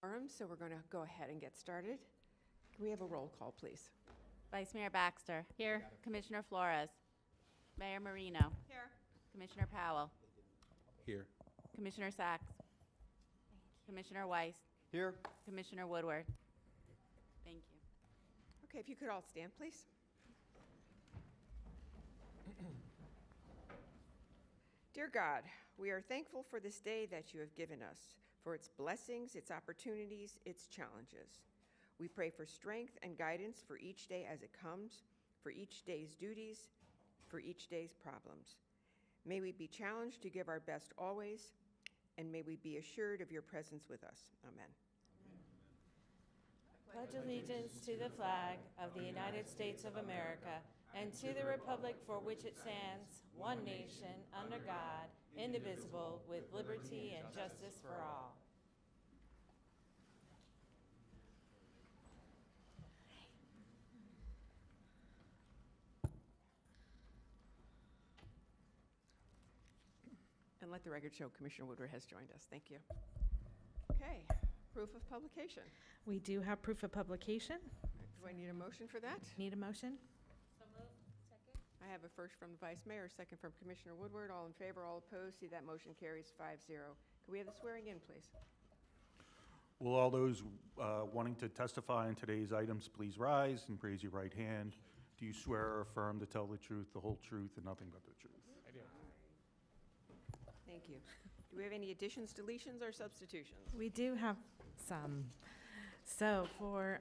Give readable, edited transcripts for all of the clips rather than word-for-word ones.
Forum, so we're going to go ahead and get started. Can we have a roll call, please? Vice Mayor Baxter. Here. Commissioner Flores. Mayor Marino. Here. Commissioner Powell. Here. Commissioner Sacks. Commissioner Weiss. Here. Commissioner Woodward. Thank you. Okay, if you could all stand, please. Dear God, we are thankful for this day that you have given us, for its blessings, its opportunities, its challenges. We pray for strength and guidance for each day as it comes, for each day's duties, for each day's problems. May we be challenged to give our best always, and may we be assured of your presence with us. Amen. Pledge allegiance to the flag of the United States of America and to the republic for which it stands, one nation, under God, indivisible, with liberty and justice for all. And let the record show Commissioner Woodward has joined us. Thank you. Okay, proof of publication. We do have proof of publication. Do I need a motion for that? Need a motion? I have a first from the Vice Mayor, a second from Commissioner Woodward. All in favor, all opposed. See that motion carries 5-0. Can we have the swearing in, please? Will all those wanting to testify on today's items please rise and raise your right hand? Do you swear or affirm to tell the truth, the whole truth, and nothing but the truth? I do. Thank you. Do we have any additions, deletions, or substitutions? We do have some. So for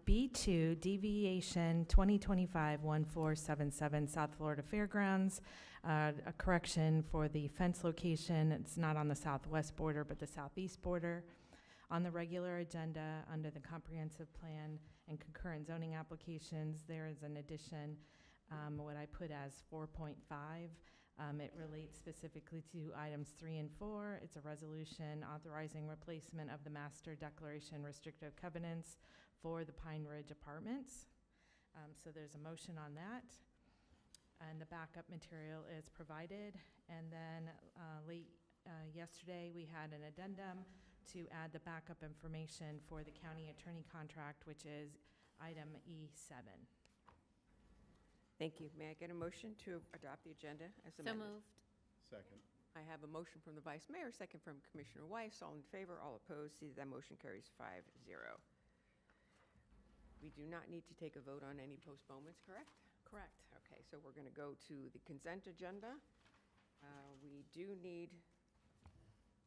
B2, deviation 2025-1477 South Florida Fairgrounds, a correction for the fence location. It's not on the southwest border, but the southeast border. On the regular agenda, under the comprehensive plan and concurrent zoning applications, there is an addition, what I put as 4.5. It relates specifically to items 3 and 4. It's a resolution authorizing replacement of the master declaration restrictive covenants for the Pine Ridge Apartments. So there's a motion on that. And the backup material is provided. And then late yesterday, we had an addendum to add the backup information for the county attorney contract, which is item E7. Thank you. May I get a motion to adopt the agenda as So amended? moved. Second. I have a motion from the Vice Mayor, second from Commissioner Weiss. All in favor, all opposed. See that motion carries 5-0. We do not need to take a vote on any postponements, correct? Correct. Okay, so we're going to go to the consent agenda. We do need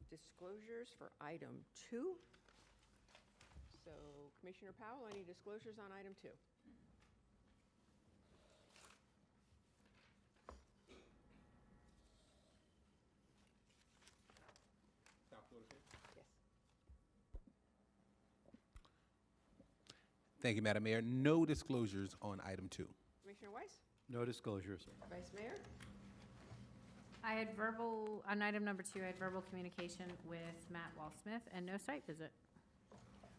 disclosures for item 2. So Commissioner Powell, any disclosures on item 2? Yes. Thank you, Madam Mayor. No disclosures on item 2. Commissioner Weiss? No disclosures. Vice Mayor? I had verbal, on item number 2, I had verbal communication with Matt Wall-Smith and no site visit.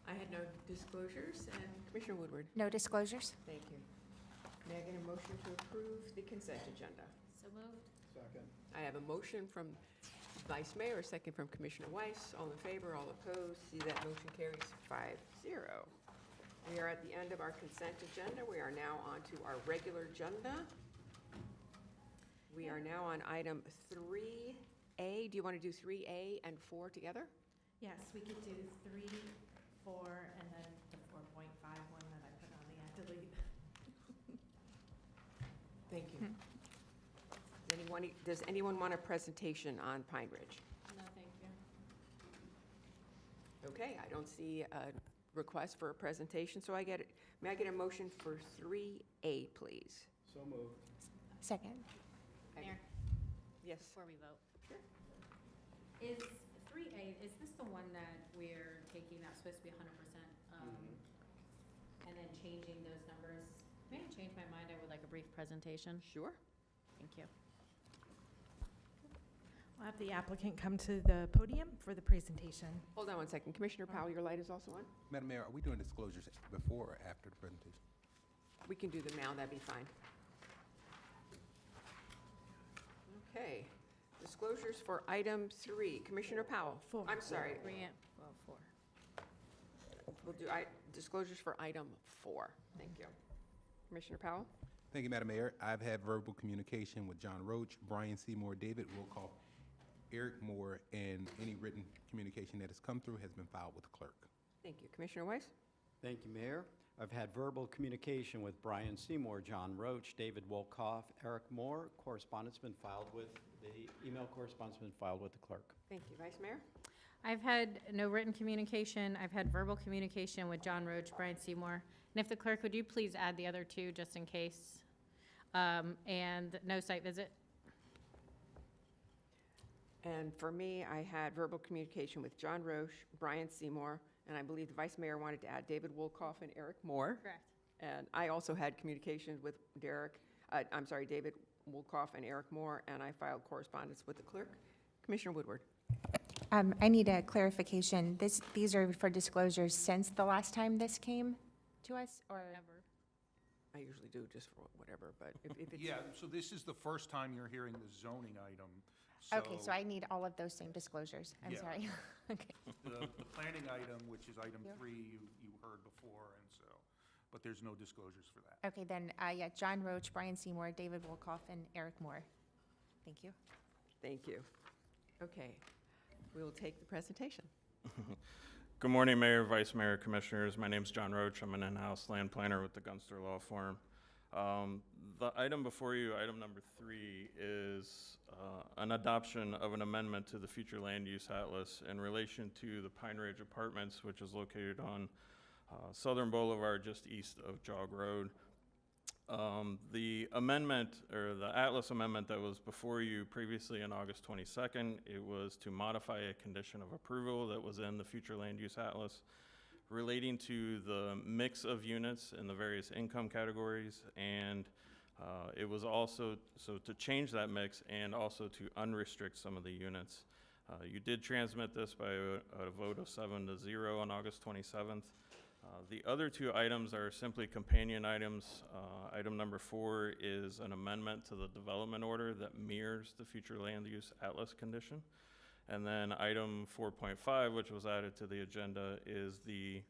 I had no disclosures. And Commissioner Woodward? No disclosures? Thank you. May I get a motion to approve the consent agenda? So moved. Second. I have a motion from Vice Mayor, a second from Commissioner Weiss. All in favor, all opposed. See that motion carries 5-0. We are at the end of our consent agenda. We are now on to our regular agenda. We are now on item 3A. Do you want to do 3A and 4 together? Yes, we could do 3, 4, and then the 4.5 one that I put on the delete. Thank you. Does anyone want a presentation on Pine Ridge? No, thank you. Okay, I don't see a request for a presentation, so may I get a motion for 3A, please? So moved. Second. Mayor, Yes. before we vote. Sure. Is 3A, is this the one that we're taking, that's supposed to be 100%, and then changing those numbers? May I change my mind? I would like a brief presentation. Sure. Thank you. We'll have the applicant come to the podium for the presentation. Hold on one second. Commissioner Powell, your light is also on? Madam Mayor, are we doing disclosures before or after the presentation? We can do them now, that'd be fine. Okay, disclosures for item 3. Commissioner Powell? 4. I'm sorry. 3 and, well, 4. we'll do disclosures for item 4. Thank you. Commissioner Powell? Thank you, Madam Mayor. I've had verbal communication with John Roach, Brian Seymour, David Wilkoff, Eric Moore, and any written communication that has come through has been filed with the clerk. Thank you. Commissioner Weiss? Thank you, Mayor. I've had verbal communication with Brian Seymour, John Roach, David Wolkoff, Eric Moore. Correspondence been filed with, the email correspondence been filed with the clerk. Thank you. Vice Mayor? I've had no written communication. I've had verbal communication with John Roach, Brian Seymour. And if the clerk, would you please add the other two just in case? And no site visit? And for me, I had verbal communication with John Roche, Brian Seymour, and I believe the Vice Mayor wanted to add David Wolkoff and Eric Moore. Correct. And I also had communications with David Wolkoff and Eric Moore, and I filed correspondence with the clerk. Commissioner Woodward? I need a clarification. These are for disclosures since the last time this came to us, or? Never. I usually do just for whatever, but if it's. Yeah, so this is the first time you're hearing the zoning item. Okay, so I need all of those same disclosures. I'm Yeah. sorry. Okay. The planning item, which is item Yep. 3, you heard before, and so, but there's no disclosures for that. Okay, then, yeah, John Roach, Brian Seymour, David Wolkoff, and Eric Moore. Thank you. Thank you. Okay, we will take the presentation. Good morning, Mayor, Vice Mayor, Commissioners. My name is John Roach. I'm an in-house land planner with the Gunster Law Firm. The item before you, item number 3, is an adoption of an amendment to the future land use atlas in relation to the Pine Ridge Apartments, which is located on Southern Boulevard, just east of Jog Road. The amendment, or the atlas amendment that was before you previously on August 22nd, it was to modify a condition of approval that was in the future land use atlas relating to the mix of units in the various income categories, and it was also to change that mix and also to unrestrict some of the units. You did transmit this by a vote of 7-0 on August 27th. The other 2 items are simply companion items. Item number 4 is an amendment to the development order that mirrors the future land use atlas condition. And then item 4.5, which was added to the agenda, is the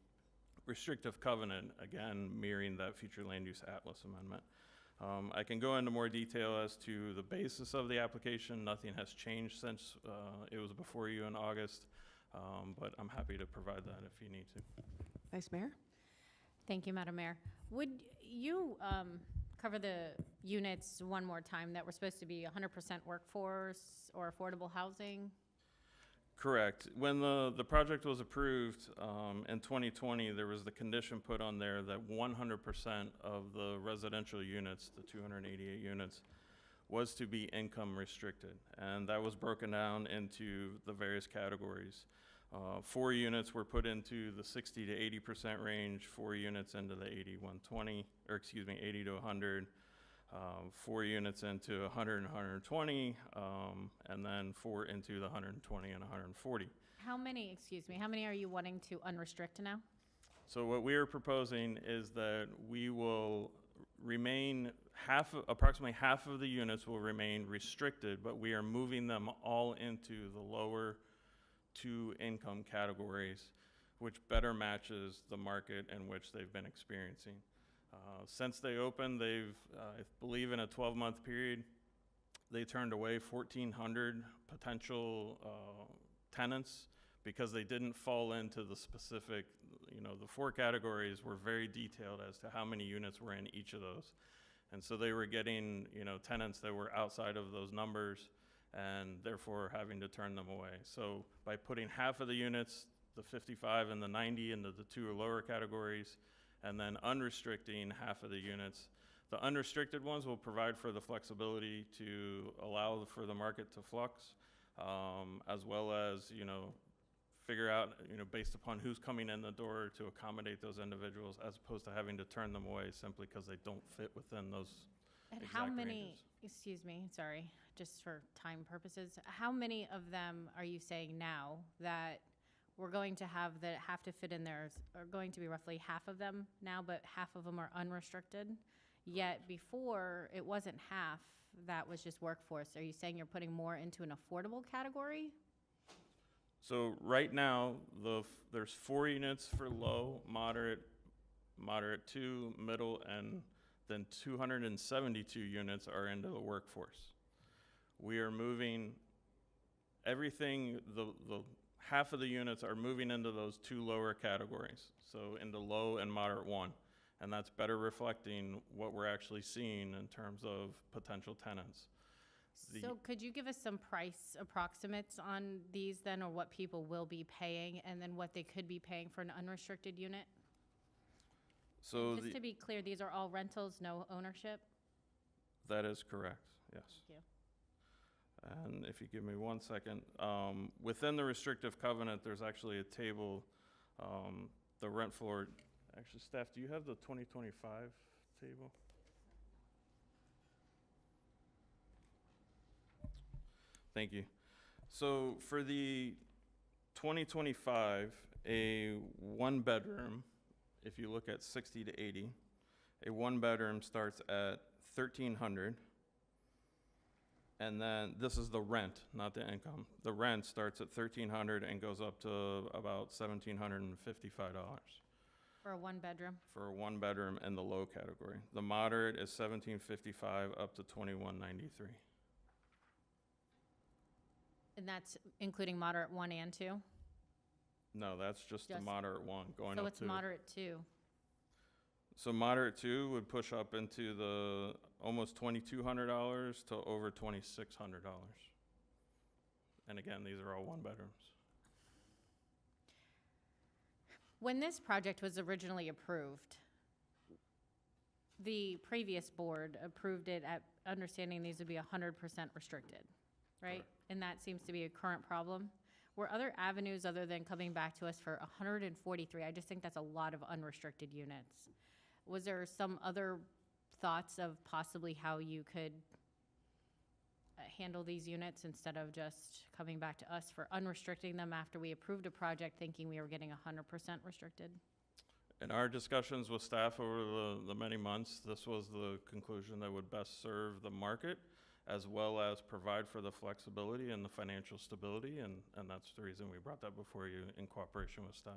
restrictive covenant, again, mirroring that future land use atlas amendment. I can go into more detail as to the basis of the application. Nothing has changed since it was before you in August, but I'm happy to provide that if you need to. Vice Mayor? Thank you, Madam Mayor. Would you cover the units one more time that were supposed to be 100% workforce or affordable housing? Correct. When the project was approved in 2020, there was the condition put on there that 100% of the residential units, the 288 units, was to be income restricted. And that was broken down into the various categories. 4 units were put into the 60 to 80% range, 4 units into the 80 to 100, 4 units into 100 and 120, and then 4 into the 120 and 140. How many are you wanting to unrestrict now? So what we are proposing is that we will remain approximately half of the units will remain restricted, but we are moving them all into the lower 2 income categories, which better matches the market in which they've been experiencing. Since they opened, they've, I believe in a 12-month period, they turned away 1,400 potential tenants because they didn't fall into the specific, the 4 categories were very detailed as to how many units were in each of those. And so they were getting, tenants that were outside of those numbers and therefore having to turn them away. So by putting half of the units, the 55 and the 90 into the 2 lower categories, and then unrestricting half of the units, the unrestricted ones will provide for the flexibility to allow for the market to flux, as well as, figure out, based upon who's coming in the door to accommodate those individuals, as opposed to having to turn them away simply because they don't fit within those And exact how many, ranges. excuse me, sorry, just for time purposes, how many of them are you saying now that we're going to have that have to fit in there are going to be roughly half of them now, but half of them are unrestricted? Yet before, it wasn't half, that was just workforce. Are you saying you're putting more into an affordable category? So right now, there's 4 units for low, moderate 2, middle, and then 272 units are into the workforce. We are moving everything, the half of the units are moving into those 2 lower categories, so into low and moderate 1. And that's better reflecting what we're actually seeing in terms of potential tenants. So could you give us some price approximates on these then, or what people will be paying, and then what they could be paying for an unrestricted unit? So Just to be clear, these are all rentals, no ownership? that is correct, yes. Thank you. And if you give me 1 second, within the restrictive covenant, there's actually a table, the rent floor. Actually, staff, do you have the 2025 table? Thank you. So for the 2025, a 1-bedroom, if you look at 60 to 80, a 1-bedroom starts at $1,300. And then this is the rent, not the income. The rent starts at $1,300 and goes up to about $1,755 For a 1-bedroom? for a 1-bedroom in the low category. The moderate is $1,755 up to $2,193. And that's including moderate 1 and 2? No, that's just the Just- moderate 1 going So up it's to. moderate 2. So moderate 2 would push up into the almost $2,200 to over $2,600. And again, these are all 1-bedrooms. When this project was originally approved, the previous board approved it at understanding these would be 100% restricted, right? Correct. And that seems to be a current problem. Were other avenues other than coming back to us for 143? I just think that's a lot of unrestricted units. Was there some other thoughts of possibly how you could handle these units instead of just coming back to us for unrestricting them after we approved a project thinking we were getting 100% restricted? In our discussions with staff over the many months, this was the conclusion that would best serve the market, as well as provide for the flexibility and the financial stability, and that's the reason we brought that before you in cooperation with staff.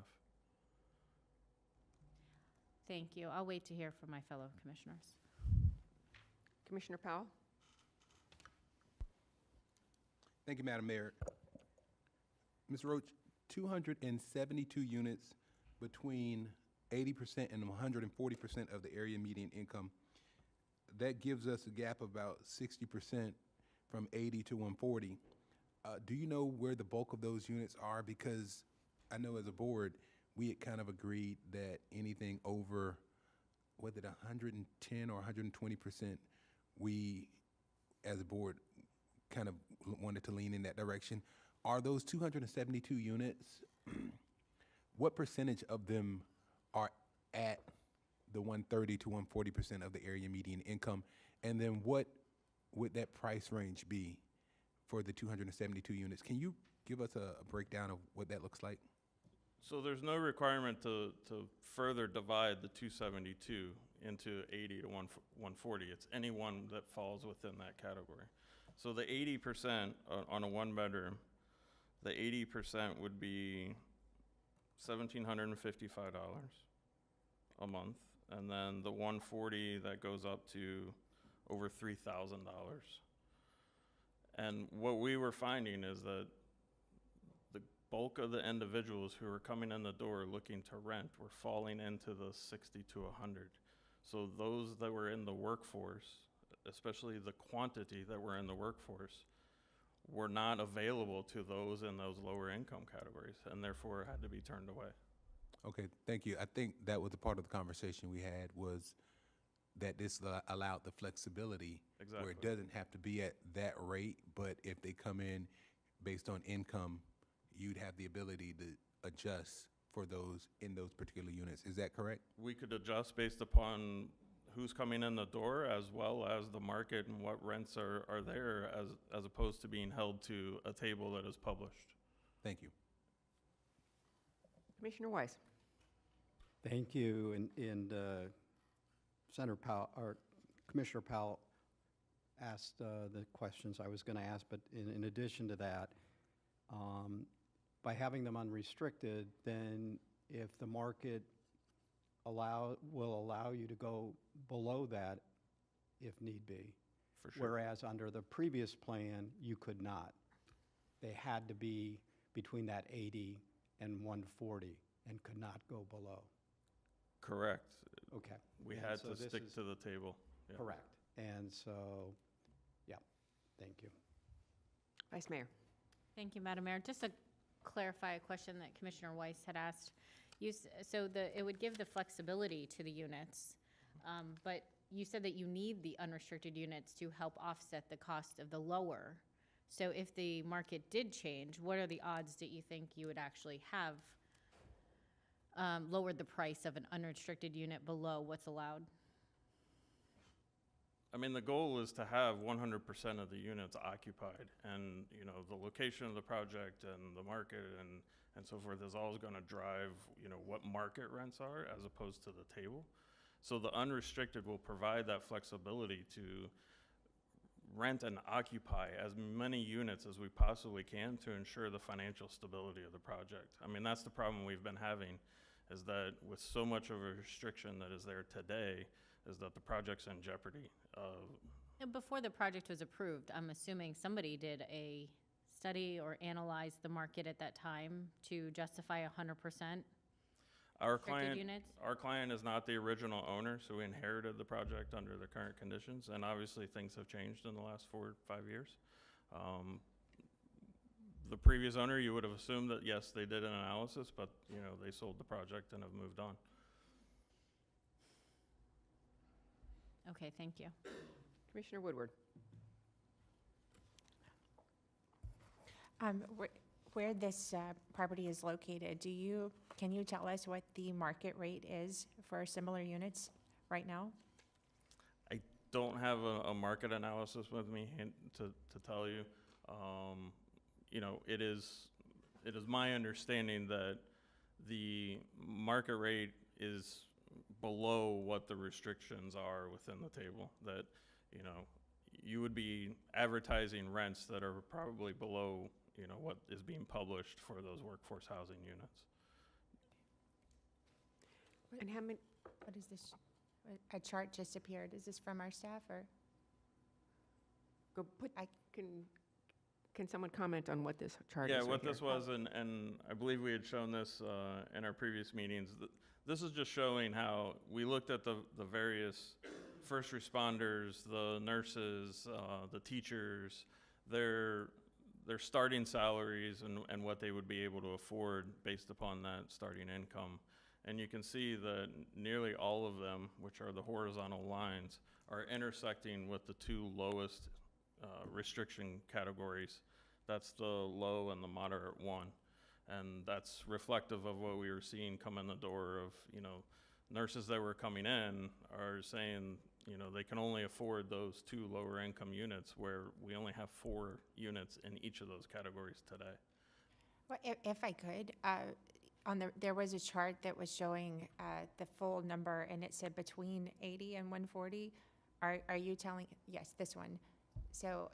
Thank you. I'll wait to hear from my fellow commissioners. Commissioner Powell? Thank you, Madam Mayor. Ms. Roach, 272 units between 80% and 140% of the area median income. That gives us a gap of about 60% from 80 to 140. Do you know where the bulk of those units are? Because I know as a board, we had kind of agreed that anything over, whether 110 or 120%, we, as a board, kind of wanted to lean in that direction. Are those 272 units, what percentage of them are at the 130 to 140% of the area median income? And then what would that price range be for the 272 units? Can you give us a breakdown of what that looks like? So there's no requirement to further divide the 272 into 80 to 140. It's any one that falls within that category. So the 80% on a 1-bedroom, the 80% would be $1,755 a month. And then the 140, that goes up to over $3,000. And what we were finding is that the bulk of the individuals who were coming in the door looking to rent were falling into the 60 to 100. So those that were in the workforce, especially the quantity that were in the workforce, were not available to those in those lower income categories, and therefore had to be turned away. Okay, thank you. I think that was a part of the conversation we had, was that this allowed the flexibility where it Exactly. doesn't have to be at that rate, but if they come in based on income, you'd have the ability to adjust for those in those particular units. Is that correct? We could adjust based upon who's coming in the door, as well as the market and what rents are there, as opposed to being held to a table that is published. Thank you. Commissioner Weiss? Thank you. And Senator Powell, or Commissioner Powell asked the questions I was going to ask, but in addition to that, by having them unrestricted, then if the market will allow you to go below that if need be. For sure. Whereas under the previous plan, you could not. They had to be between that 80 and 140 and could not go below. Correct. Okay. We And had so to this stick is to the table. Yeah. correct. And so, yeah, thank you. Vice Mayor. Thank you, Madam Mayor. Just to clarify a question that Commissioner Weiss had asked. It would give the flexibility to the units, but you said that you need the unrestricted units to help offset the cost of the lower. So if the market did change, what are the odds that you think you would actually have lowered the price of an unrestricted unit below what's allowed? I mean, the goal is to have 100% of the units occupied, and, you know, the location of the project and the market and so forth is always gonna drive, you know, what market rents are as opposed to the table. So the unrestricted will provide that flexibility to rent and occupy as many units as we possibly can to ensure the financial stability of the project. I mean, that's the problem we've been having, is that with so much of a restriction that is there today, is that the project's in jeopardy. And before the project was approved, I'm assuming somebody did a study or analyzed the market at that time to justify 100%? Our Restricted units? client is not the original owner, so we inherited the project under the current conditions, and obviously things have changed in the last 4 or 5 years. The previous owner, you would have assumed that, yes, they did an analysis, but, you know, they sold the project and have moved on. Okay, thank you. Commissioner Woodward. Where this property is located, can you tell us what the market rate is for similar units right now? I don't have a market analysis with me to tell you. You know, it is my understanding that the market rate is below what the restrictions are within the table. That, you know, you would be advertising rents that are probably below, you know, what is being published for those workforce housing units. And how many, What is this? A chart just appeared. Is this from our staff or? can someone comment on what this chart is Yeah, right what here? this was, and I believe we had shown this in our previous meetings. This is just showing how we looked at the various first responders, the nurses, the teachers, their starting salaries and what they would be able to afford based upon that starting income. And you can see that nearly all of them, which are the horizontal lines, are intersecting with the 2 lowest restriction categories. That's the low and the moderate one. And that's reflective of what we were seeing come in the door of, you know, nurses that were coming in are saying, you know, they can only afford those 2 lower income units, where we only have 4 units in each of those categories today. Well, if I could, there was a chart that was showing the full number, and it said between 80 and 140. Are you telling, yes, this one. So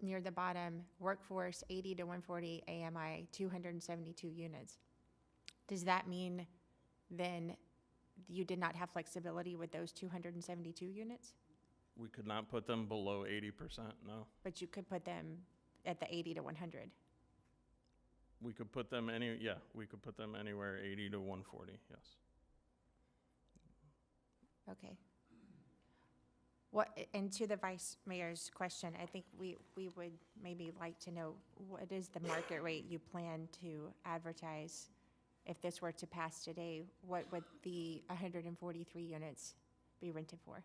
near the bottom, workforce 80 to 140, AMI 272 units. Does that mean then you did not have flexibility with those 272 units? We could not put them below 80%, no. But you could put them at the 80 to 100? We could put them we could put them anywhere 80 to 140, yes. Okay. And to the Vice Mayor's question, I think we would maybe like to know, what is the market rate you plan to advertise? If this were to pass today, what would the 143 units be rented for?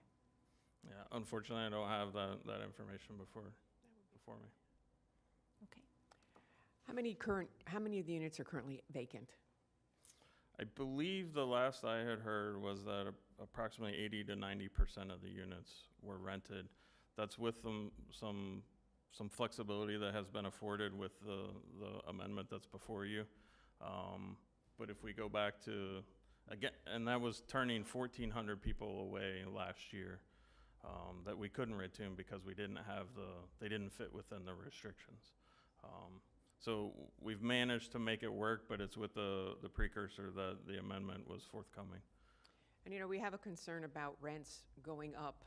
Yeah, unfortunately, I don't have that information before me. Okay. How many of the units are currently vacant? I believe the last I had heard was that approximately 80 to 90% of the units were rented. That's with some flexibility that has been afforded with the amendment that's before you. But if we go back to, again, and that was turning 1,400 people away last year that we couldn't retain because we didn't have they didn't fit within the restrictions. So we've managed to make it work, but it's with the precursor that the amendment was forthcoming. And, you know, we have a concern about rents going up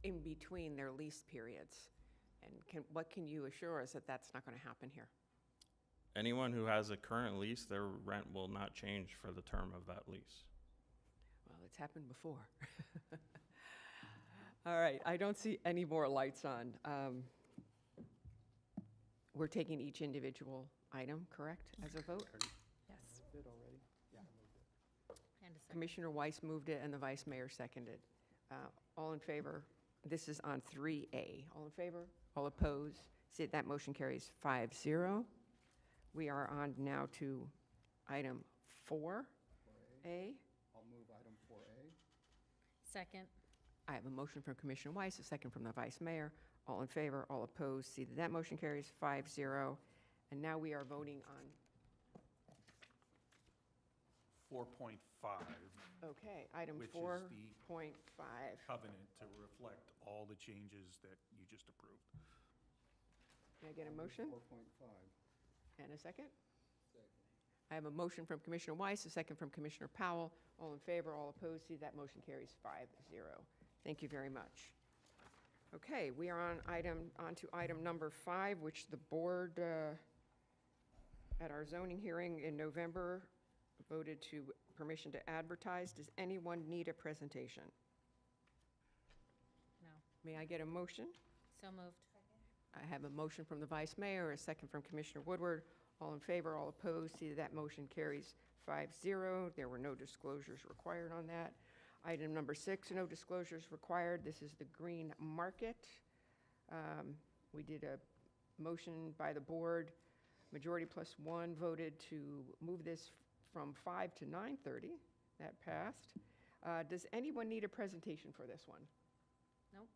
in between their lease periods. And what can you assure us that that's not going to happen here? Anyone who has a current lease, their rent will not change for the term of that lease. Well, it's happened before. All right, I don't see any more lights on. We're taking each individual item, correct, as a vote? Yes. And a second. Commissioner Weiss moved it and the Vice Mayor seconded. All in favor? This is on 3A. All in favor? All opposed? See, that motion carries 5-0. We are on now to item 4A. I'll move item 4A. Second. I have a motion from Commissioner Weiss, a second from the Vice Mayor. All in favor, all opposed. See that motion carries 5-0. And now we are voting on, 4.5, okay, item Which is 4.5. covenant to reflect all the changes that you just approved. Can I get a motion 4.5. and a second? I have a motion from Commissioner Weiss, a second from Commissioner Powell. All in favor, all opposed. See that motion carries 5-0. Thank you very much. Okay, we are on to item number 5, which the board, at our zoning hearing in November, voted to permission to advertise. Does anyone need a presentation? No. May I get a motion? So moved. I have a motion from the Vice Mayor, a second from Commissioner Woodward. All in favor, all opposed. See that motion carries 5-0. There were no disclosures required on that. Item number 6, no disclosures required. This is the Green Market. We did a motion by the board. Majority +1 voted to move this from 5 to 9:30. That passed. Does anyone need a presentation for this one? Nope.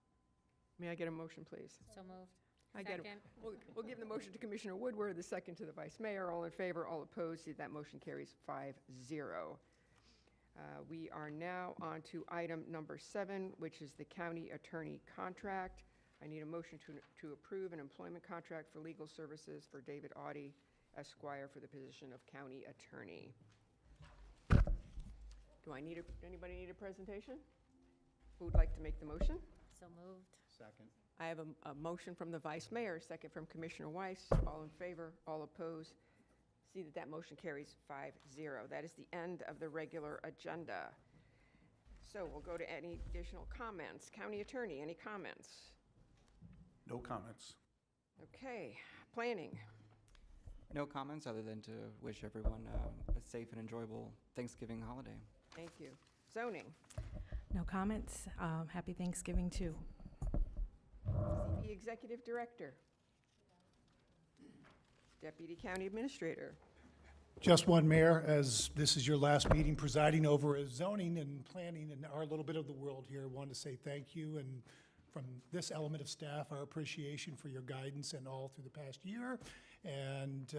May I get a motion, please? So moved. I get Second. We'll give the motion to Commissioner Woodward, the second to the Vice Mayor. All in favor, all opposed. See, that motion carries 5-0. We are now on to item number 7, which is the county attorney contract. I need a motion to approve an employment contract for legal services for David Audie, Esquire, for the position of county attorney. Do anybody need a presentation? Who would like to make the motion? So moved. Second. I have a motion from the Vice Mayor, a second from Commissioner Weiss. All in favor, all opposed. See that motion carries 5-0. That is the end of the regular agenda. So we'll go to any additional comments. County Attorney, any comments? No comments. Okay, planning. No comments other than to wish everyone a safe and enjoyable Thanksgiving holiday. Thank you. Zoning. No comments. Happy Thanksgiving, too. The Executive Director. Deputy County Administrator. Just one, Mayor, as this is your last meeting presiding over zoning and planning in our little bit of the world here, I wanted to say thank you, and from this element of staff, our appreciation for your guidance and all through the past year, and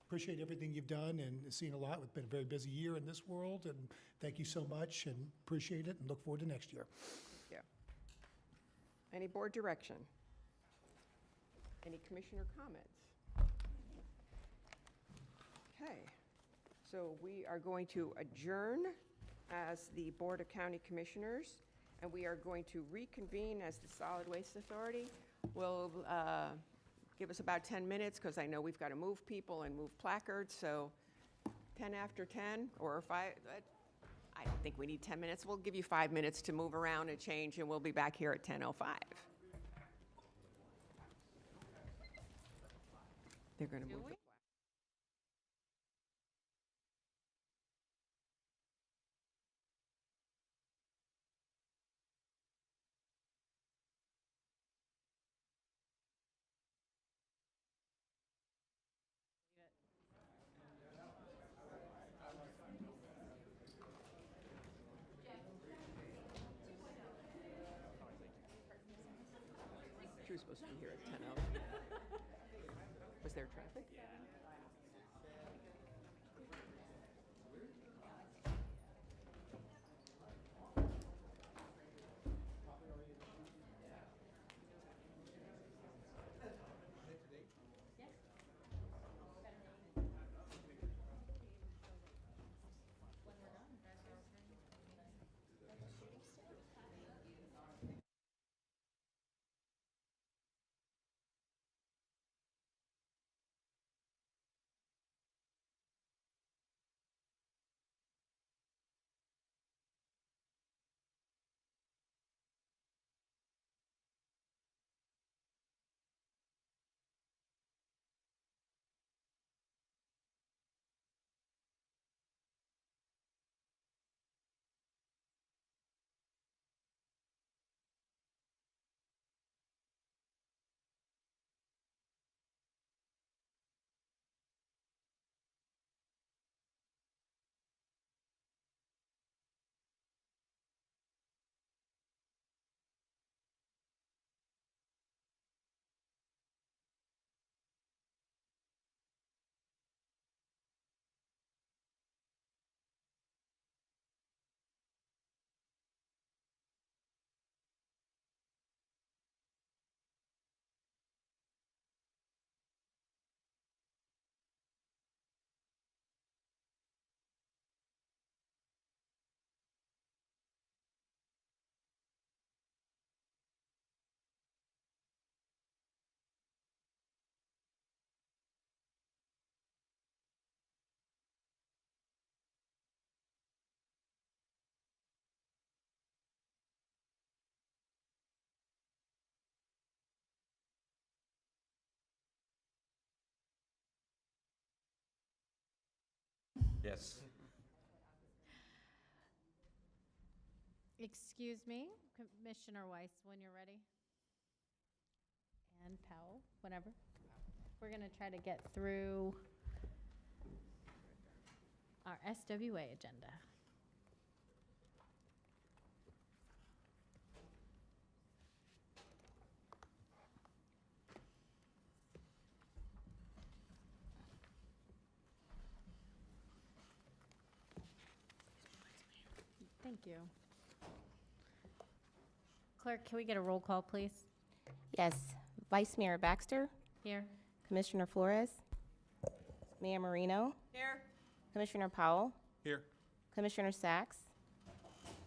appreciate everything you've done and seen a lot. It's been a very busy year in this world, and thank you so much, and appreciate it, and look forward to next year. Yeah. Any board direction? Any commissioner comments? Okay, so we are going to adjourn as the Board of County Commissioners, and we are going to reconvene as the Solid Waste Authority. We'll give us about 10 minutes, because I know we've got to move people and move placards, so 10 after 10, or 5, I don't think we need 10 minutes. We'll give you 5 minutes to move around and change, and we'll be back here at 10:05. They're going to move the She was supposed to be here at 10:00. Was there traffic? Yes. Excuse me, Commissioner Weiss, when you're ready. And Powell, whenever. We're going to try to get through our SWA agenda. Thank you. Clerk, can we get a roll call, please? Yes. Vice Mayor Baxter, Here. Commissioner Flores, Mayor Marino, Here. Commissioner Powell, Here. Commissioner Sacks,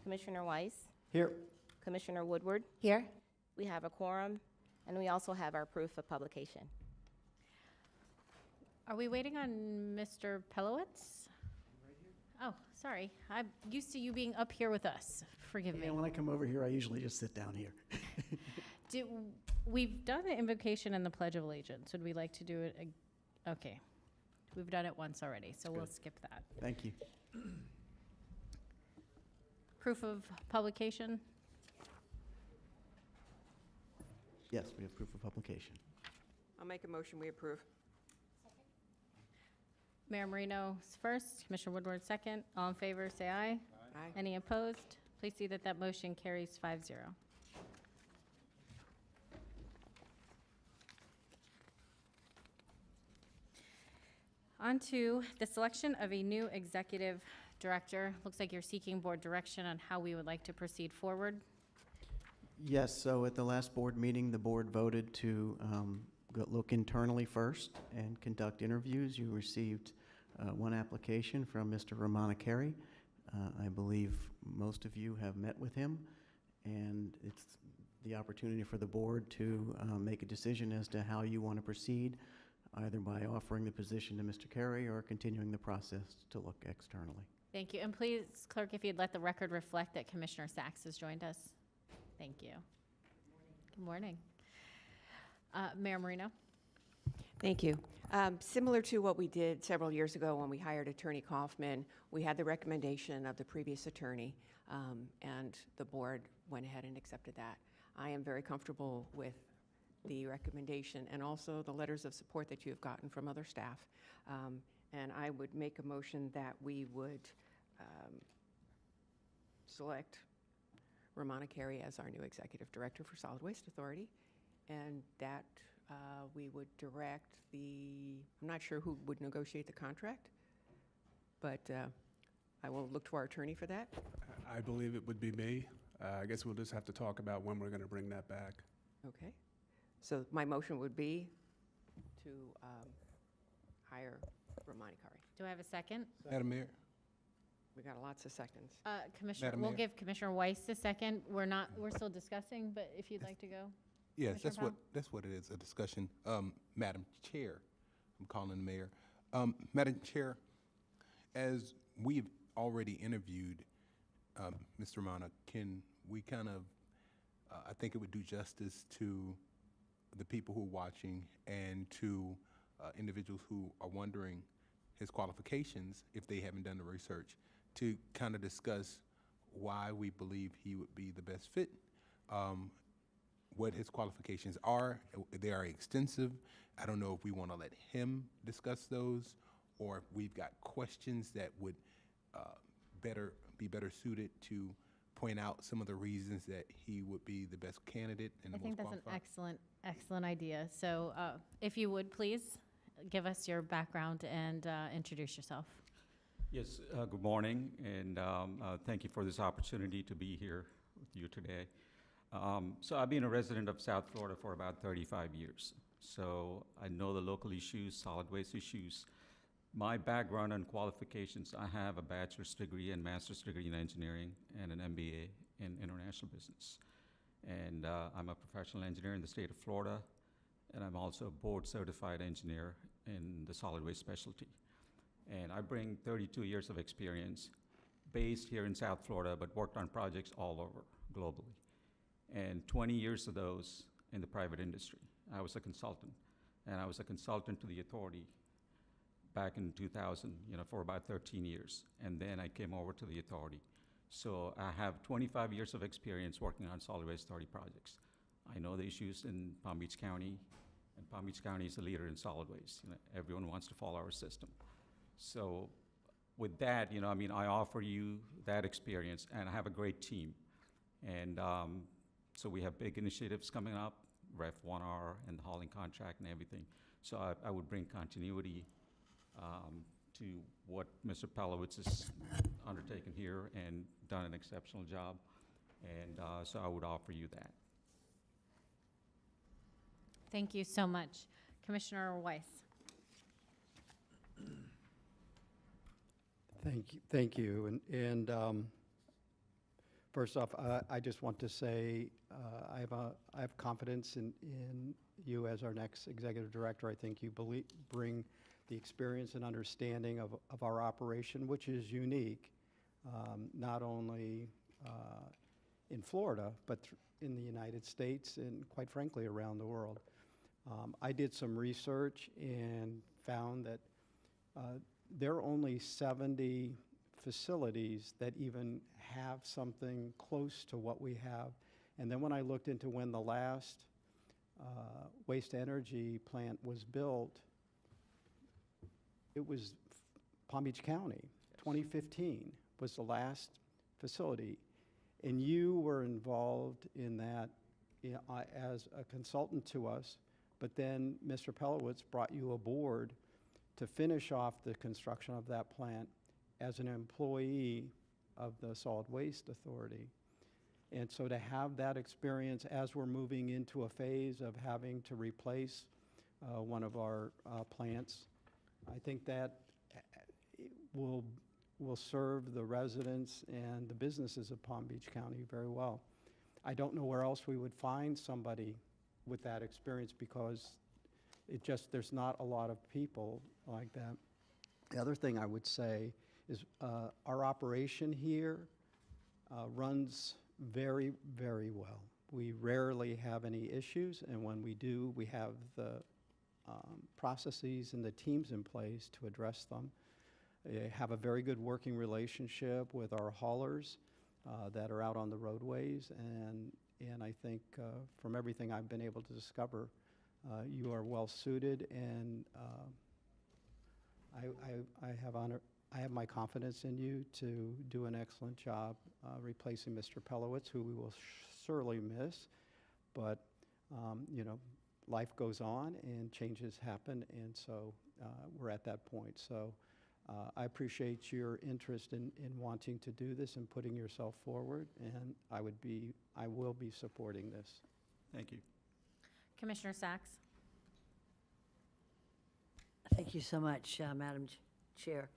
Commissioner Weiss, Here. Commissioner Woodward. Here? We have a quorum, and we also have our proof of publication. Are we waiting on Mr. Pelowitz? Oh, sorry. I'm used to you being up here with us. Forgive me. And when I come over here, I usually just sit down here. We've done the invocation and the Pledge of Allegiance. Would we like to do it? Okay. We've done it once already, so we'll skip that. Thank you. Proof of publication? Yes, we have proof of publication. I'll make a motion, we approve. Mayor Marino's first, Commissioner Woodward second. All in favor, say aye. Aye. Any opposed? Please see that that motion carries 5-0. On to the selection of a new executive director. Looks like you're seeking board direction on how we would like to proceed forward. Yes, so at the last board meeting, the board voted to look internally first and conduct interviews. You received one application from Mr. Romana Carey. I believe most of you have met with him, and it's the opportunity for the board to make a decision as to how you want to proceed, either by offering the position to Mr. Carey or continuing the process to look externally. Thank you. And please, clerk, if you'd let the record reflect that Commissioner Sacks has joined us. Thank you. Good morning. Mayor Marino? Thank you. Similar to what we did several years ago when we hired Attorney Kaufman, we had the recommendation of the previous attorney, and the board went ahead and accepted that. I am very comfortable with the recommendation and also the letters of support that you have gotten from other staff. And I would make a motion that we would select Romana Carey as our new Executive Director for Solid Waste Authority, and that we would direct I'm not sure who would negotiate the contract, but I will look to our attorney for that. I believe it would be me. I guess we'll just have to talk about when we're going to bring that back. Okay. So my motion would be to hire Romana Carey. Do I have a second? Madam Mayor? We got lots of seconds. Commissioner, Madam we'll Mayor. give Commissioner Weiss a second. We're still discussing, but if you'd like to go. Yes, Commissioner that's what it is, a discussion. Madam Chair, I'm calling the mayor. Madam Chair, as we've already interviewed Mr. Romana, can we kind of, I think it would do justice to the people who are watching and to individuals who are wondering his qualifications, if they haven't done the research, to kind of discuss why we believe he would be the best fit, what his qualifications are. They are extensive. I don't know if we want to let him discuss those, or if we've got questions that would be better suited to point out some of the reasons that he would be the best candidate and I the think most that's qualified. an excellent idea. So if you would, please, give us your background and introduce yourself. Yes, good morning, and thank you for this opportunity to be here with you today. So I've been a resident of South Florida for about 35 years. So I know the local issues, solid waste issues. My background and qualifications, I have a bachelor's degree and master's degree in engineering and an MBA in international business. And I'm a professional engineer in the state of Florida, and I'm also a board certified engineer in the solid waste specialty. And I bring 32 years of experience based here in South Florida, but worked on projects all over globally. And 20 years of those in the private industry. I was a consultant, and I was a consultant to the authority back in 2000, for about 13 years. And then I came over to the authority. So I have 25 years of experience working on solid waste authority projects. I know the issues in Palm Beach County, and Palm Beach County is a leader in solid waste. Everyone wants to follow our system. So with that, I offer you that experience, and I have a great team. And so we have big initiatives coming up, Ref 1R and the hauling contract and everything. So I would bring continuity to what Mr. Palowitz has undertaken here and done an exceptional job. And so I would offer you that. Thank you so much. Commissioner Weiss. Thank you. And first off, I just want to say I have confidence in you as our next executive director. I think you bring the experience and understanding of our operation, which is unique, not only in Florida, but in the United States and, quite frankly, around the world. I did some research and found that there are only 70 facilities that even have something close to what we have. And then when I looked into when the last waste energy plant was built, it was Palm Beach County. 2015 was the last facility. And you were involved in that as a consultant to us, but then Mr. Pelowitz brought you aboard to finish off the construction of that plant as an employee of the Solid Waste Authority. And so to have that experience as we're moving into a phase of having to replace one of our plants, I think that will serve the residents and the businesses of Palm Beach County very well. I don't know where else we would find somebody with that experience because there's not a lot of people like that. The other thing I would say is our operation here runs very, very well. We rarely have any issues, and when we do, we have the processes and the teams in place to address them. Have a very good working relationship with our haulers that are out on the roadways, and I think from everything I've been able to discover, you are well suited, and I have my confidence in you to do an excellent job replacing Mr. Pelowitz, who we will surely miss. But life goes on and changes happen, and so we're at that point. So I appreciate your interest in wanting to do this and putting yourself forward, and I will be supporting this. Thank you. Commissioner Sacks. Thank you so much, Madam Chair.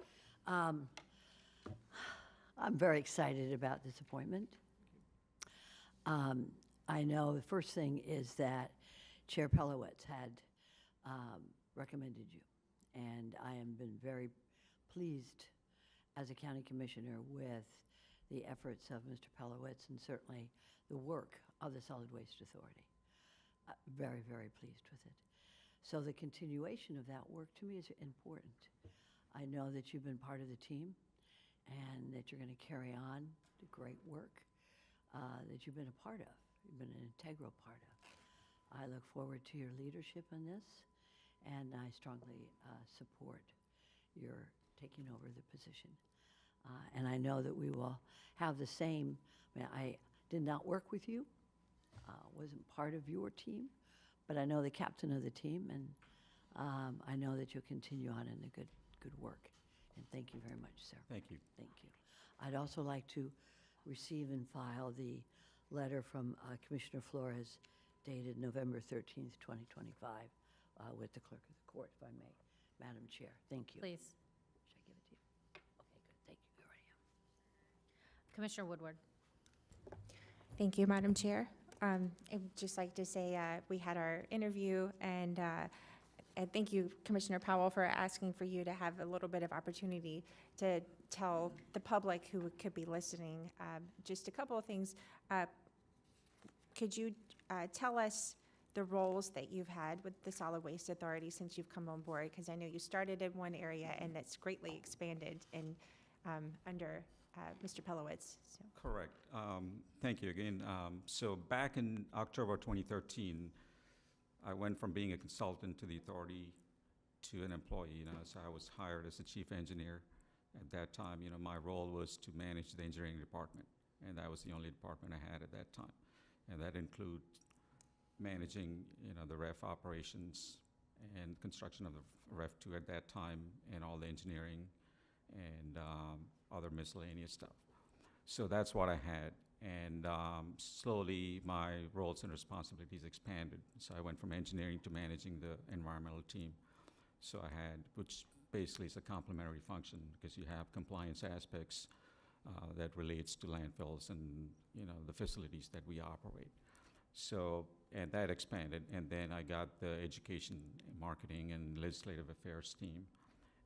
I'm very excited about this appointment. I know the first thing is that Chair Pelowitz had recommended you, and I have been very pleased as a county commissioner with the efforts of Mr. Pelowitz and certainly the work of the Solid Waste Authority. Very, very pleased with it. So the continuation of that work to me is important. I know that you've been part of the team and that you're going to carry on the great work that you've been a part of. You've been an integral part of. I look forward to your leadership in this, and I strongly support your taking over the position. And I know that we will have the same. I did not work with you, wasn't part of your team, but I know the captain of the team, and I know that you'll continue on in the good work. And thank you very much, sir. Thank you. Thank you. I'd also like to receive and file the letter from Commissioner Flores dated November 13th, 2025, with the clerk of the court, if I may. Madam Chair, thank you. Please. Should I give it to you? Okay, good. Thank you. You already have. Commissioner Woodward. Thank you, Madam Chair. I'd just like to say we had our interview, and thank you, Commissioner Powell, for asking for you to have a little bit of opportunity to tell the public who could be listening just a couple of things. Could you tell us the roles that you've had with the Solid Waste Authority since you've come on board, because I know you started in one area and that's greatly expanded in, under Mr. Pelowitz. So. Correct. Thank you again. So back in October 2013, I went from being a consultant to the authority to an employee. So I was hired as the chief engineer. At that time, my role was to manage the engineering department, and that was the only department I had at that time. And that included managing, the REF operations and construction of the REF 2 at that time, and all the engineering and other miscellaneous stuff. So that's what I had. And slowly my roles and responsibilities expanded. So I went from engineering to managing the environmental team. So I had, which basically is a complementary function, because you have compliance aspects that relates to landfills and, the facilities that we operate. So, and that expanded, and then I got the education, marketing, and legislative affairs team.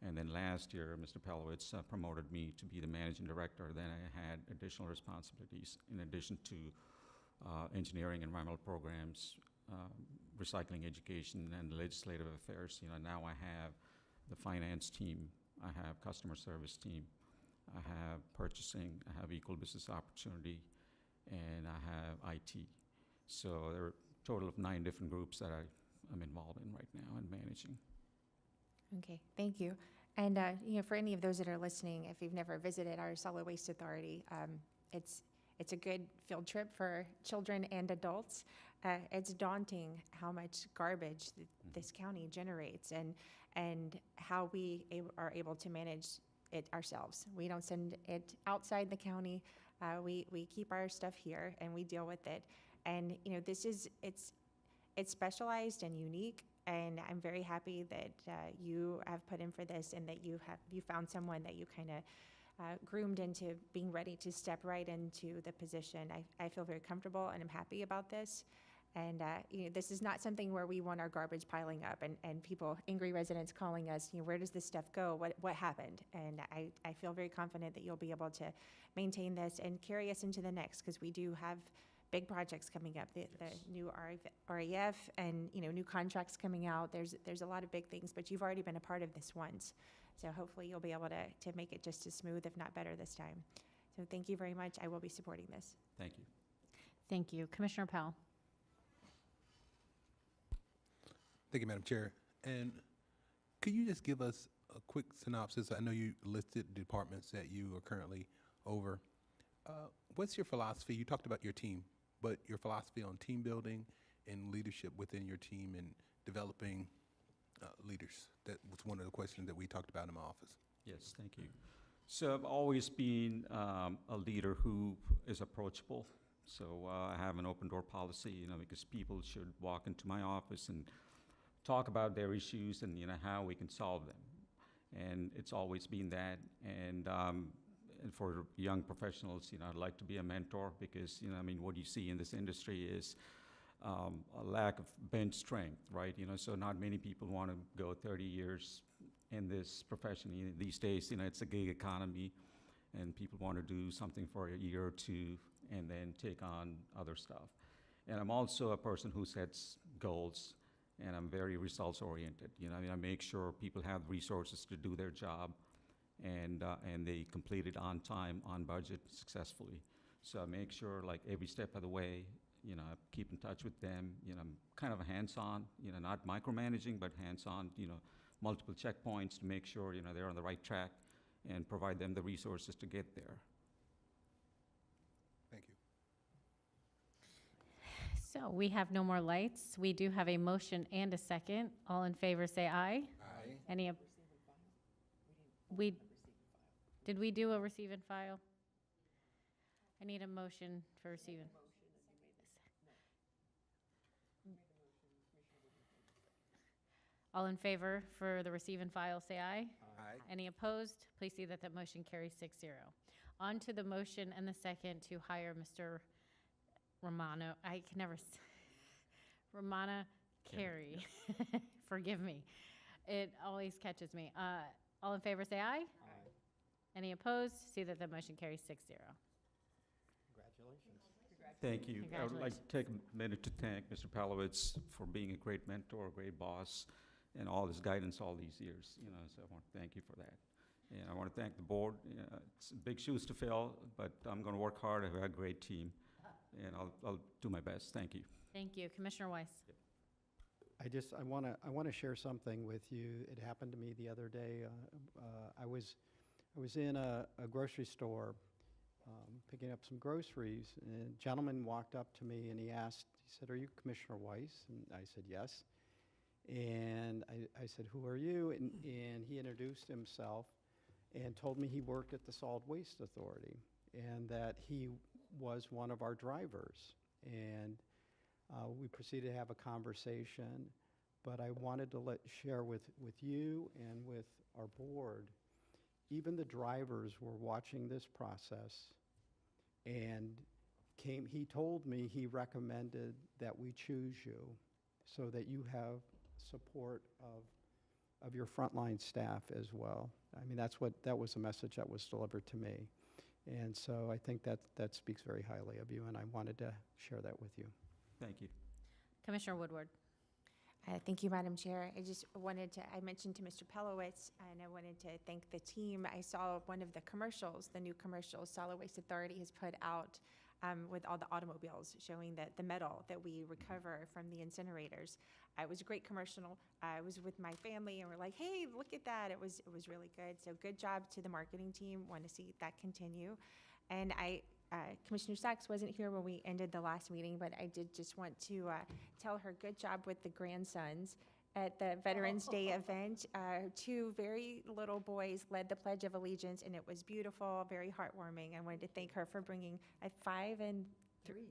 And then last year, Mr. Pelowitz promoted me to be the managing director. Then I had additional responsibilities in addition to engineering, environmental programs, recycling education, and legislative affairs. Now I have the finance team, I have customer service team, I have purchasing, I have equal business opportunity, and I have IT. So there are a total of 9 different groups that I'm involved in right now and managing. Okay, thank you. And, for any of those that are listening, if you've never visited our Solid Waste Authority, it's a good field trip for children and adults. It's daunting how much garbage this county generates and how we are able to manage it ourselves. We don't send it outside the county. We keep our stuff here and we deal with it. And, it's specialized and unique. And I'm very happy that you have put in for this and that you found someone that you kind of groomed into being ready to step right into the position. I feel very comfortable and I'm happy about this. And this is not something where we want our garbage piling up and people, angry residents calling us, where does this stuff go? What happened? And I feel very confident that you'll be able to maintain this and carry us into the next, because we do have big projects coming up, the new REF and, new contracts coming out. There's a lot of big things, but you've already been a part of this once. So hopefully you'll be able to make it just as smooth, if not better this time. So thank you very much. I will be supporting this. Thank you. Thank you. Commissioner Powell. Thank you, Madam Chair. And could you just give us a quick synopsis? I know you listed departments that you are currently over. What's your philosophy? You talked about your team, but your philosophy on team building and leadership within your team and developing leaders. That was one of the questions that we talked about in my office. Yes, thank you. So I've always been a leader who is approachable. So I have an open door policy, because people should walk into my office and talk about their issues and, how we can solve them. And it's always been that. And for young professionals, I'd like to be a mentor because, what you see in this industry is a lack of bench strength, right? So not many people want to go 30 years in this profession. These days, it's a gig economy and people want to do something for a year or two and then take on other stuff. And I'm also a person who sets goals, and I'm very results oriented. I make sure people have resources to do their job, and they complete it on time, on budget, successfully. So I make sure, like, every step of the way, I keep in touch with them. I'm kind of hands-on, not micromanaging, but hands-on, multiple checkpoints to make sure, they're on the right track and provide them the resources to get there. Thank you. So we have no more lights. We do have a motion and a second. All in favor, say aye. Aye. Any? Did we do a receive and file? I need a motion for receive and. All in favor for the receive and file, say aye. Aye. Any opposed? Please see that motion carries 6-0. On to the motion and the second to hire Mr. Romano. I can never. Romana Carey. Forgive me. It always catches me. All in favor, say aye. Aye. Any opposed? See that the motion carries 6-0. Congratulations. Thank you. I would like to Congratulations. take a minute to thank Mr. Palowitz for being a great mentor, a great boss, and all his guidance all these years, so I want to thank you for that. And I want to thank the board. It's big shoes to fill, but I'm going to work hard. I have a great team, and I'll do my best. Thank you. Thank you. Commissioner Weiss. I want to share something with you. It happened to me the other day. I was in a grocery store picking up some groceries, and a gentleman walked up to me and he said, "Are you Commissioner Weiss?" And I said, "Yes." And I said, "Who are you?" And he introduced himself and told me he worked at the Solid Waste Authority and that he was one of our drivers. And we proceeded to have a conversation, but I wanted to share with you and with our board, even the drivers were watching this process, and he told me he recommended that we choose you so that you have support of your frontline staff as well. I mean, that was a message that was delivered to me. And so I think that speaks very highly of you, and I wanted to share that with you. Thank you. Commissioner Woodward. Thank you, Madam Chair. I mentioned to Mr. Pelowitz, and I wanted to thank the team. I saw one of the commercials, the new commercials Solid Waste Authority has put out with all the automobiles showing the metal that we recover from the incinerators. It was a great commercial. I was with my family and we're like, hey, look at that. It was really good. So good job to the marketing team. Want to see that continue. And Commissioner Sachs wasn't here when we ended the last meeting, but I did just want to tell her good job with the grandsons at the Veterans Day event. Two very little boys led the Pledge of Allegiance, and it was beautiful, very heartwarming. I wanted to thank her for bringing 5 and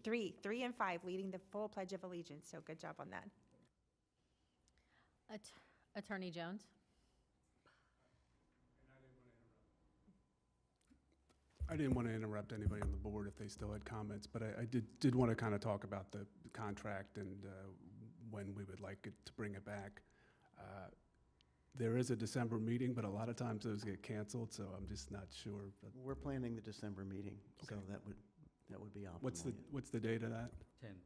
3 and 5, leading the full Pledge of Allegiance. So good job on that. Attorney Jones. I didn't want to interrupt anybody on the board if they still had comments, but I did want to kind of talk about the contract and when we would like it to bring it back. There is a December meeting, but a lot of times those get canceled, so I'm just not sure. But We're planning the December meeting, so Okay. that would be optimal. What's the date of that? 10th.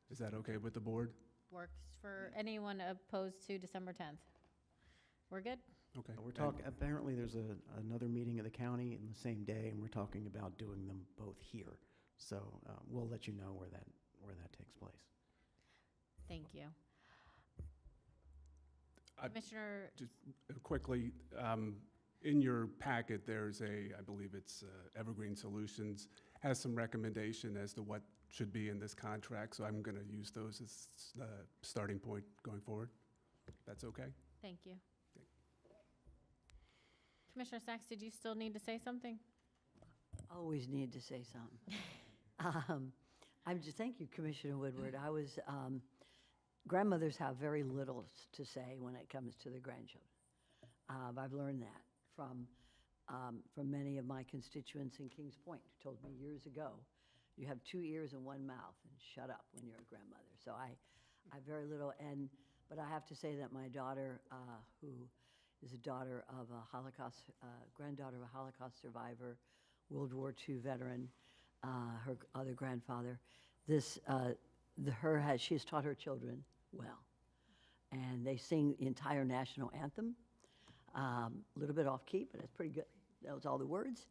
Is that okay with the board? Works for anyone opposed to December 10th. We're good? Okay. We're talking, apparently there's another meeting of the county in the same day, and we're talking about doing them both here. So we'll let you know where that takes place. Thank you. I- Commissioner, Just quickly, in your packet, there's I believe it's Evergreen Solutions, has some recommendation as to what should be in this contract, so I'm going to use those as the starting point going forward. That's okay? thank you. Commissioner Sachs, did you still need to say something? Always need to say something. Thank you, Commissioner Woodward. Grandmothers have very little to say when it comes to their grandchildren. I've learned that from many of my constituents in Kings Point who told me years ago, you have 2 ears and 1 mouth, and shut up when you're a grandmother. So I very little, but I have to say that my daughter, who is a daughter of a Holocaust, granddaughter of a Holocaust survivor, World War II veteran, her other grandfather, she has taught her children well. And they sing the entire national anthem, a little bit off key, but it's pretty good. That was all the words.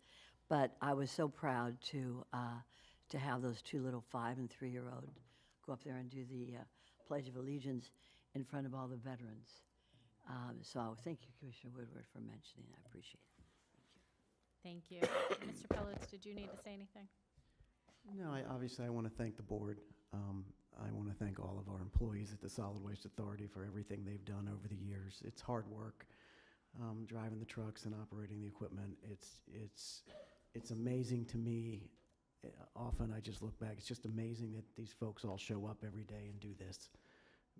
But I was so proud to have those 2 little 5 and 3-year-olds go up there and do the Pledge of Allegiance in front of all the veterans. So thank you, Commissioner Woodward, for mentioning that. I appreciate it. Thank you. Mr. Pelletts, did you need to say anything? No, obviously I want to thank the board. I want to thank all of our employees at the Solid Waste Authority for everything they've done over the years. It's hard work, driving the trucks and operating the equipment. It's amazing to me. Often I just look back, it's just amazing that these folks all show up every day and do this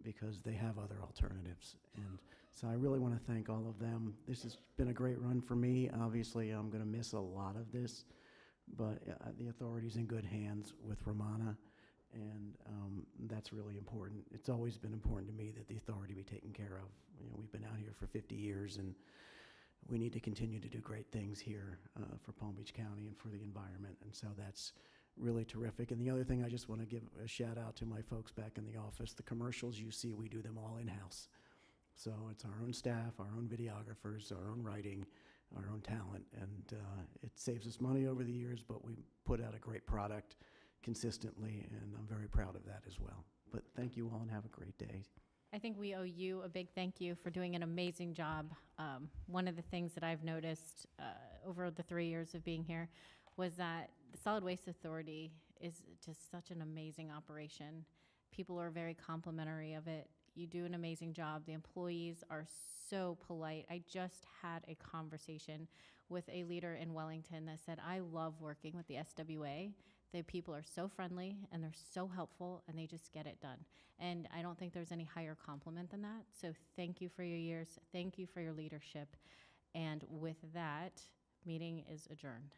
because they have other alternatives. And so I really want to thank all of them. This has been a great run for me. Obviously, I'm going to miss a lot of this, but the authority's in good hands with Romana, and that's really important. It's always been important to me that the authority be taken care of. We've been out here for 50 years, and we need to continue to do great things here for Palm Beach County and for the environment. And so that's really terrific. And the other thing, I just want to give a shout out to my folks back in the office. The commercials you see, we do them all in-house. So it's our own staff, our own videographers, our own writing, our own talent, and it saves us money over the years, but we put out a great product consistently, and I'm very proud of that as well. But thank you all and have a great day. I think we owe you a big thank you for doing an amazing job. One of the things that I've noticed over the 3 years of being here was that the Solid Waste Authority is just such an amazing operation. People are very complimentary of it. You do an amazing job. The employees are so polite. I just had a conversation with a leader in Wellington that said, I love working with the SWA. The people are so friendly and they're so helpful and they just get it done. And I don't think there's any higher compliment than that. So thank you for your years. Thank you for your leadership. And with that, meeting is adjourned.